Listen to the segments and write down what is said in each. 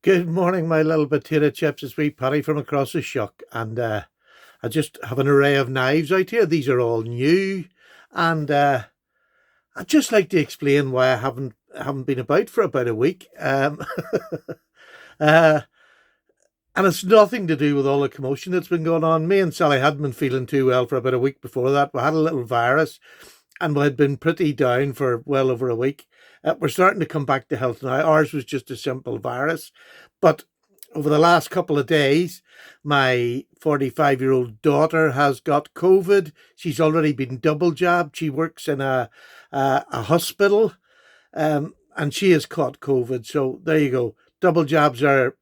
Good morning, my little potato chips. It's wee Paddy from across the shuck, and I just have an array of knives out here. These are all new, and I'd just like to explain why I haven't been about for about a week. Uh, and it's nothing to do with all the commotion that's been going on. Me and Sally hadn't been feeling too well for about a week before that. We had a little virus, and we had been pretty down for well over a week. We're starting to come back to health now. Ours was just a simple virus, but over the last couple of days, my 45-year-old daughter has got COVID. She's already been double jabbed. She works in a hospital, and she has caught COVID. So there you go. Double jabs are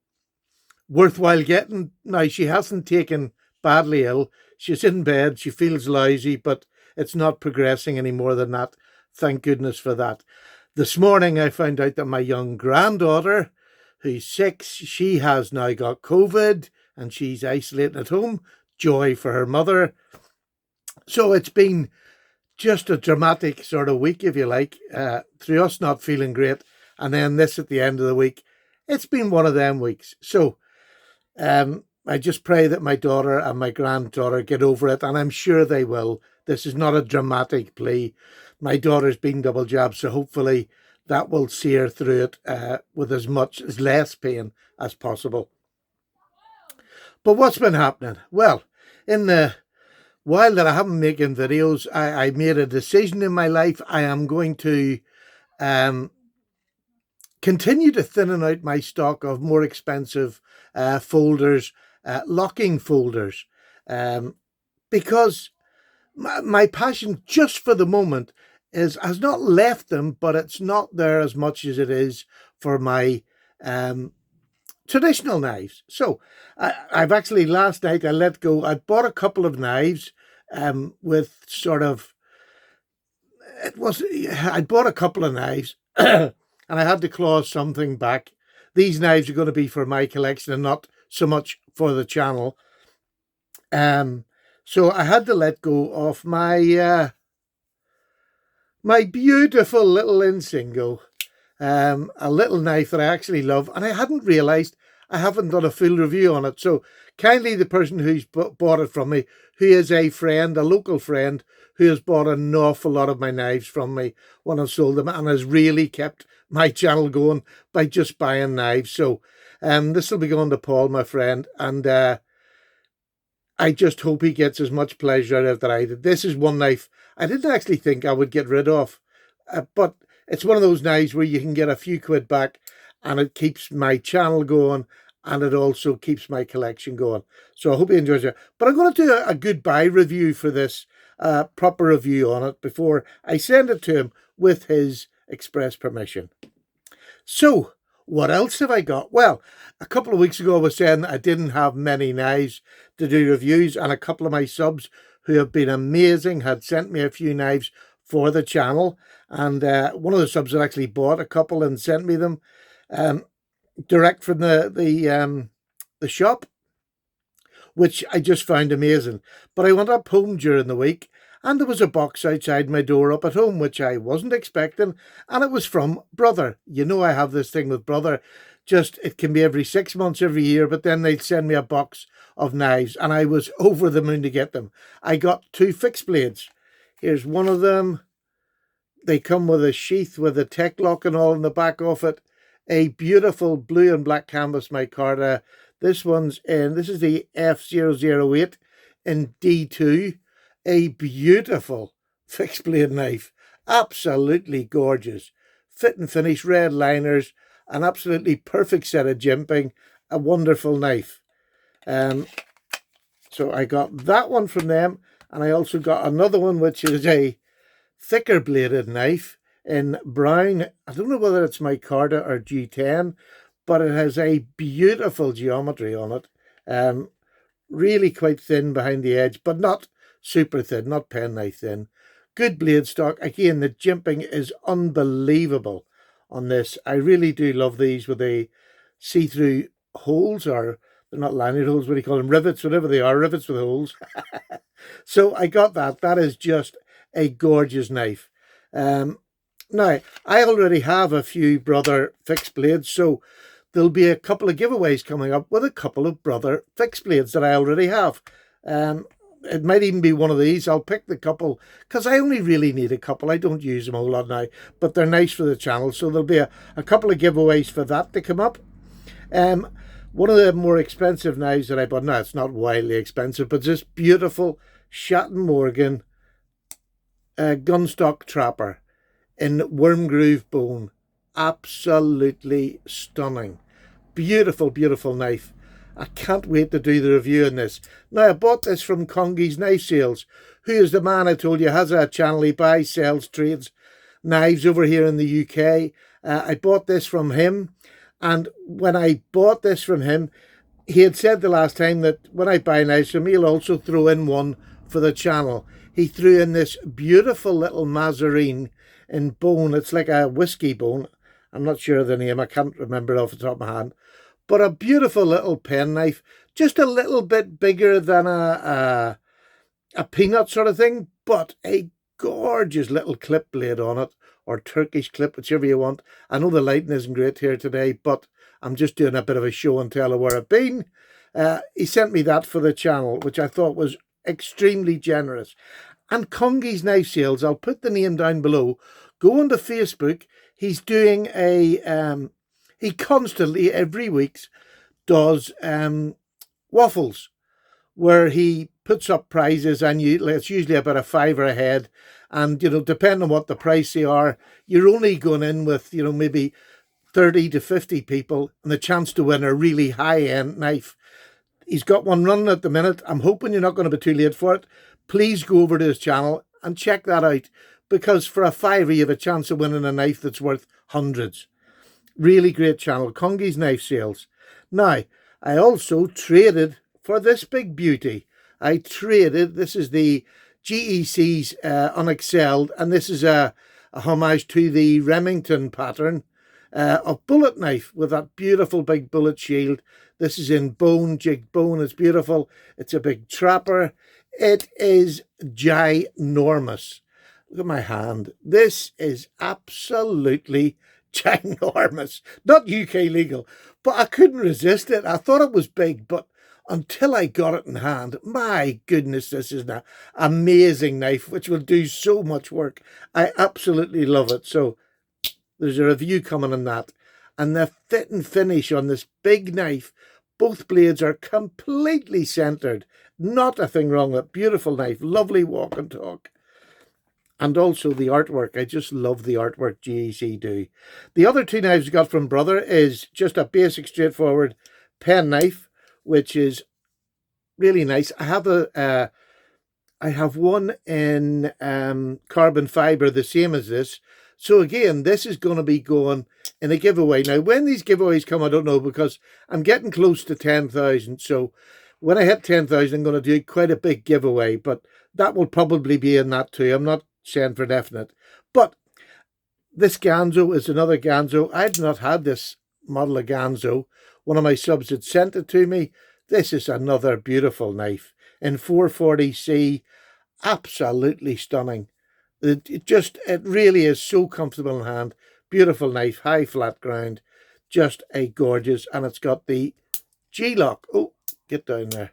worthwhile getting. Now, she hasn't taken badly ill. She's in bed. She feels lousy, but it's not progressing any more than that. Thank goodness for that. This morning, I found out that my young granddaughter, who's 6, she has now got COVID and she's isolated at home. Joy for her mother. So it's been just a dramatic sort of week, if you like, through us not feeling great. And then this at the end of the week. It's been one of them weeks. So I just pray that my daughter and my granddaughter get over it, and I'm sure they will. This is not a dramatic plea. My daughter's been double jabbed, so hopefully that will see her through it with as less pain as possible. But what's been happening? Well, in the while that I haven't been making videos, I made a decision in my life. I am going to continue to thinning out my stock of more expensive folders, locking folders, because my passion just for the moment has not left them, but it's not there as much as it is for my traditional knives. So I've actually last night I let go. I bought a couple of knives with sort of I bought a couple of knives and I had to claw something back. These knives are going to be for my collection and not so much for the channel. So I had to let go of my my beautiful little Insingo, a little knife that I actually love, and I hadn't realised I haven't done a full review on it. So kindly the person who's bought it from me, who is a friend, a local friend, who has bought an awful lot of my knives from me when I've sold them and has really kept my channel going by just buying knives. So this will be going to Paul, my friend, and I just hope he gets as much pleasure out of it that I did. This is one knife I didn't actually think I would get rid of, but it's one of those knives where you can get a few quid back and it keeps my channel going and it also keeps my collection going. So I hope he enjoys it. But I'm going to do a goodbye review for this, proper review on it before I send it to him with his express permission. So what else have I got? Well, a couple of weeks ago I was saying I didn't have many knives to do reviews, and a couple of my subs who have been amazing had sent me a few knives for the channel, and one of the subs had actually bought a couple and sent me them direct from the shop, which I just found amazing. But I went up home during the week and there was a box outside my door up at home, which I wasn't expecting, and it was from Brother. You know I have this thing with Brother. Just, it can be every 6 months, every year, but then they'd send me a box of knives, and I was over the moon to get them. I got 2 fixed blades. Here's one of them. They come with a sheath with a tech lock and all in the back of it. A beautiful blue and black canvas micarta. This one's this is the F008 in D2. A beautiful fixed blade knife. Absolutely gorgeous. Fit and finish, red liners, an absolutely perfect set of jimping. A wonderful knife. So I got that one from them, and I also got another one which is a thicker bladed knife in brown. I don't know whether it's micarta or G10, but it has a beautiful geometry on it. Really quite thin behind the edge, but not super thin, not penknife thin. Good blade stock. Again, the jimping is unbelievable on this. I really do love these with the see-through holes, or they're not lanyard holes, what do you call them? Rivets, whatever they are, rivets with holes. So I got that. That is just a gorgeous knife. Now, I already have a few Brother fixed blades, so there'll be a couple of giveaways coming up with a couple of Brother fixed blades that I already have. It might even be one of these. I'll pick the couple because I only really need a couple. I don't use them a whole lot now, but they're nice for the channel. So there'll be a couple of giveaways for that to come up. One of the more expensive knives that I bought, now it's not wildly expensive, but this beautiful Shatton Morgan gunstock trapper in worm groove bone. Absolutely stunning. Beautiful, beautiful knife. I can't wait to do the review on this. Now, I bought this from Congi's Knife Sales, who is the man I told you has a channel. He buys, sells, trades knives over here in the UK. I bought this from him, and when I bought this from him, he had said the last time that when I buy knives from him, he'll also throw in one for the channel. He threw in this beautiful little Mazarine in bone. It's like a whiskey bone. I'm not sure of the name. I can't remember it off the top of my hand. But a beautiful little pen knife. Just a little bit bigger than a peanut sort of thing. But a gorgeous little clip blade on it. Or Turkish clip, whichever you want. I know the lighting isn't great here today, but I'm just doing a bit of a show and tell of where I've been. He sent me that for the channel, which I thought was extremely generous. And Congi's Knife Sales, I'll put the name down below. Go onto Facebook. He's doing he constantly, every week, does waffles, where he puts up prizes, and it's usually about a £5 a head. And, depending on what the price they are, you're only going in with, maybe 30 to 50 people and the chance to win a really high-end knife. He's got one running at the minute. I'm hoping you're not going to be too late for it. Please go over to his channel and check that out, because for a £5 you have a chance of winning a knife that's worth hundreds. Really great channel, Congi's Knife Sales. Now, I also traded for this big beauty. This is the GEC's Unexcelled, and this is a homage to the Remington pattern of bullet knife with that beautiful big bullet shield. This is in bone, jigged bone. It's beautiful. It's a big trapper. It is ginormous. Look at my hand. This is absolutely ginormous. Not UK legal, but I couldn't resist it. I thought it was big, but until I got it in hand, my goodness, this is an amazing knife, which will do so much work. I absolutely love it. So there's a review coming on that. And the fit and finish on this big knife, both blades are completely centered. Not a thing wrong with it. Beautiful knife, lovely walk and talk. And also the artwork. I just love the artwork GEC do. The other two knives I got from Brother is just a basic, straightforward pen knife, which is really nice. I have one in carbon fiber, the same as this. So again, this is going to be going in a giveaway. Now, when these giveaways come, I don't know, because I'm getting close to 10,000. So when I hit 10,000, I'm going to do quite a big giveaway, but that will probably be in that too. I'm not saying for definite. But this Ganzo is another Ganzo. I'd not had this model of Ganzo. One of my subs had sent it to me. This is another beautiful knife in 440C. Absolutely stunning. It really is so comfortable in hand. Beautiful knife, high flat ground. Just a gorgeous. And it's got the G-lock. Oh, get down there.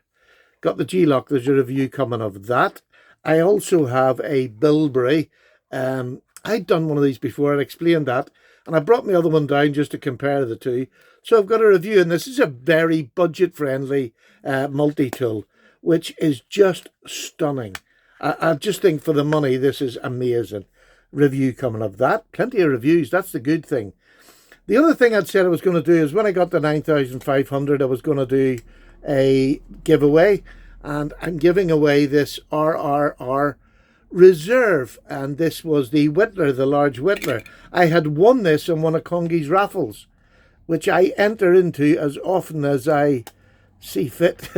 Got the G-lock. There's a review coming of that. I also have a Bilberry. I'd done one of these before. I explained that. And I brought my other one down just to compare the two. So I've got a review, and this is a very budget-friendly multi-tool, which is just stunning. I just think for the money, this is amazing. Review coming of that. Plenty of reviews. That's the good thing. The other thing I'd said I was going to do is when I got the 9,500, I was going to do a giveaway. And I'm giving away this RRR Reserve. And this was the Whittler, the large Whittler. I had won this in one of Congi's raffles, which I enter into as often as I see fit.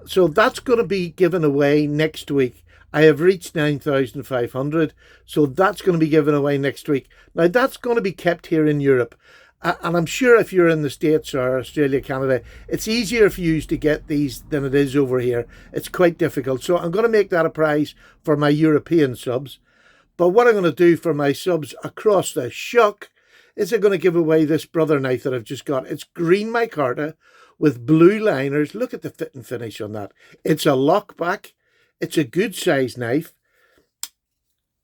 So that's going to be given away next week. I have reached 9,500, so that's going to be given away next week. Now, that's going to be kept here in Europe. And I'm sure if you're in the States or Australia, Canada, it's easier for you to get these than it is over here. It's quite difficult. So I'm going to make that a prize for my European subs. But what I'm going to do for my subs across the shuck is I'm going to give away this brother knife that I've just got. It's green micarta with blue liners. Look at the fit and finish on that. It's a lockback. It's a good size knife.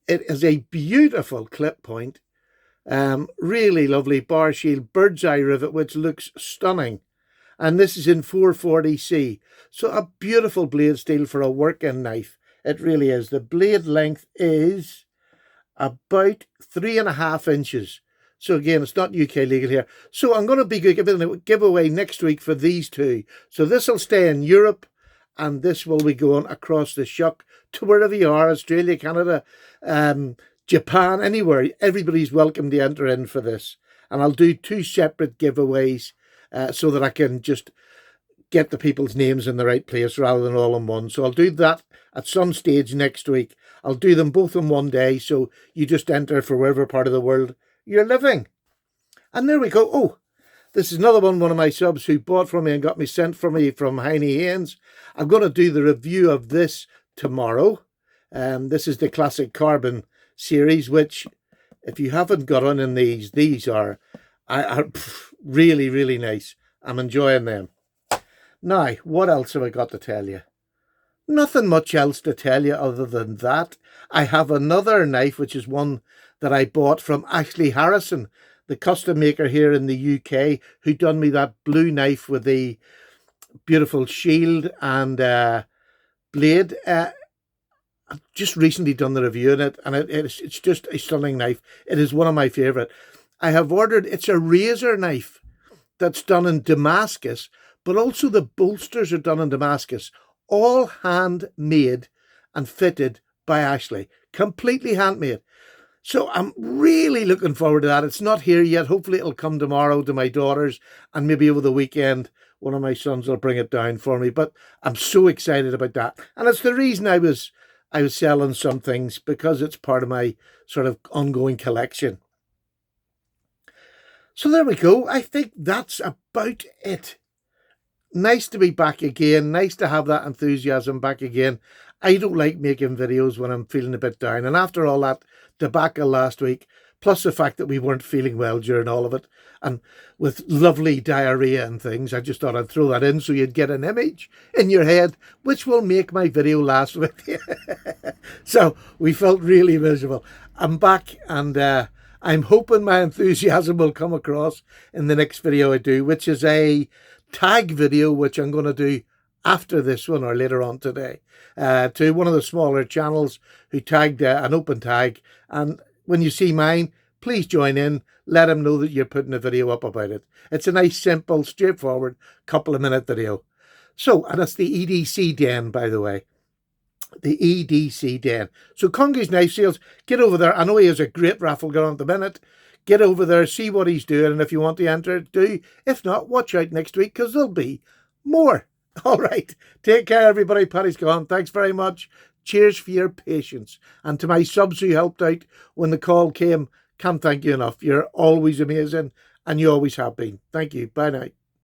It is a beautiful clip point. Really lovely bar shield, bird's eye rivet, which looks stunning. And this is in 440C. So a beautiful blade steel for a working knife. It really is. The blade length is about 3.5 inches. So again, it's not UK legal here. So I'm going to be giving a giveaway next week for these two. So this will stay in Europe, and this will be going across the shuck to wherever you are, Australia, Canada, Japan, anywhere. Everybody's welcome to enter in for this. And I'll do 2 separate giveaways so that I can just get the people's names in the right place rather than all in one. So I'll do that at some stage next week. I'll do them both in one day, so you just enter for wherever part of the world you're living. And there we go. Oh, this is another one of my subs who bought from me and got me sent for me from Heine Haynes. I'm going to do the review of this tomorrow. This is the Classic Carbon series, which, if you haven't got on in these are really, really nice. I'm enjoying them. Now, what else have I got to tell you? Nothing much else to tell you other than that. I have another knife, which is one that I bought from Ashley Harrison, the custom maker here in the UK, who done me that blue knife with the beautiful shield and blade. I've just recently done the review on it, and it's just a stunning knife. It is one of my favourite. I have ordered, it's a razor knife that's done in Damascus, but also the bolsters are done in Damascus, all handmade and fitted by Ashley, completely handmade. So I'm really looking forward to that. It's not here yet. Hopefully it'll come tomorrow to my daughters, and maybe over the weekend one of my sons will bring it down for me. But I'm so excited about that. And it's the reason I was selling some things, because it's part of my sort of ongoing collection. So there we go. I think that's about it. Nice to be back again. Nice to have that enthusiasm back again. I don't like making videos when I'm feeling a bit down. And after all that debacle last week, plus the fact that we weren't feeling well during all of it, and with lovely diarrhea and things, I just thought I'd throw that in so you'd get an image in your head, which will make my video last with you. So we felt really miserable. I'm back, and I'm hoping my enthusiasm will come across in the next video I do, which is a tag video, which I'm going to do after this one or later on today, to one of the smaller channels who tagged an open tag. And when you see mine, please join in, let them know that you're putting a video up about it. It's a nice, simple, straightforward couple of minute video. So, and that's the EDC Den, by the way. The EDC Den. So Congy's Knife Sales, get over there. I know he has a great raffle going on at the minute. Get over there, see what he's doing, and if you want to enter, do. If not, watch out next week, because there'll be more. All right. Take care, everybody. Paddy's gone. Thanks very much. Cheers for your patience. And to my subs who helped out when the call came, can't thank you enough. You're always amazing, and you always have been. Thank you. Bye now.